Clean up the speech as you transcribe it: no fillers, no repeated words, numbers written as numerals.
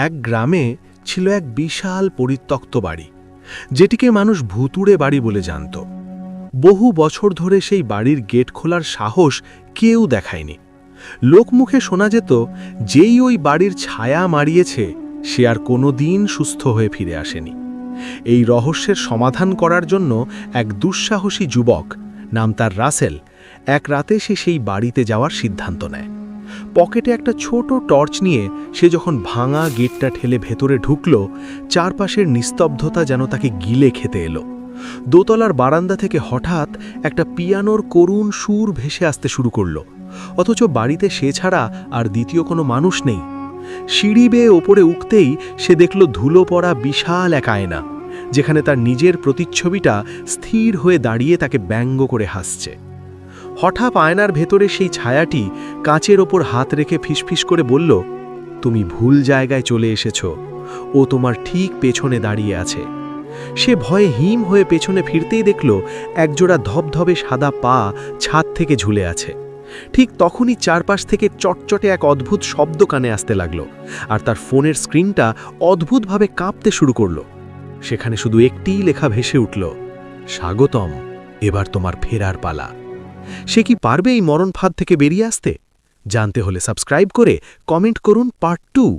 এক গ্রামে ছিল এক বিশাল পরিত্যক্ত বাড়ি, যেটিকে মানুষ ভুতুড়ে বাড়ি বলে জানত। বহু বছর ধরে সেই বাড়ির গেট খোলার সাহস কেউ দেখায়নি। লোকমুখে শোনা যেত, যেই ওই বাড়ির ছায়া মারিয়েছে সে আর কোনোদিন সুস্থ হয়ে ফিরে আসেনি। এই রহস্যের সমাধান করার জন্য এক দুঃসাহসী যুবক, নাম তার রাসেল, এক রাতে সে সেই বাড়িতে যাওয়ার সিদ্ধান্ত নেয়। পকেটে একটা ছোট টর্চ নিয়ে সে যখন ভাঙা গেটটা ঠেলে ভেতরে ঢুকল, চারপাশের নিস্তব্ধতা যেন তাকে গিলে খেতে এলো। দোতলার বারান্দা থেকে হঠাৎ একটা পিয়ানোর করুণ সুর ভেসে আসতে শুরু করল, অথচ বাড়িতে সে ছাড়া আর দ্বিতীয় কোনো মানুষ নেই। সিঁড়ি বেয়ে ওপরে উঠতেই সে দেখল ধুলো পড়া বিশাল এক আয়না, যেখানে তার নিজের প্রতিচ্ছবিটা স্থির হয়ে দাঁড়িয়ে তাকে ব্যঙ্গ করে হাসছে। হঠাৎ আয়নার ভেতরে সেই ছায়াটি কাঁচের ওপর হাত রেখে ফিসফিস করে বলল, তুমি ভুল জায়গায় চলে এসেছ, ও তোমার ঠিক পেছনে দাঁড়িয়ে আছে। সে ভয়ে হিম হয়ে পেছনে ফিরতেই দেখল একজোড়া ধবধবে সাদা পা ছাদ থেকে ঝুলে আছে। ঠিক তখনই চারপাশ থেকে চটচটে এক অদ্ভুত শব্দ কানে আসতে লাগল, আর তার ফোনের স্ক্রিনটা অদ্ভুতভাবে কাঁপতে শুরু করল। সেখানে শুধু একটিই লেখা ভেসে উঠল, স্বাগতম, এবার তোমার ফেরার পালা। সে কি পারবে এই মরণ ফাঁদ থেকে বেরিয়ে আসতে? জানতে হলে সাবস্ক্রাইব করে কমেন্ট করুন পার্ট 2।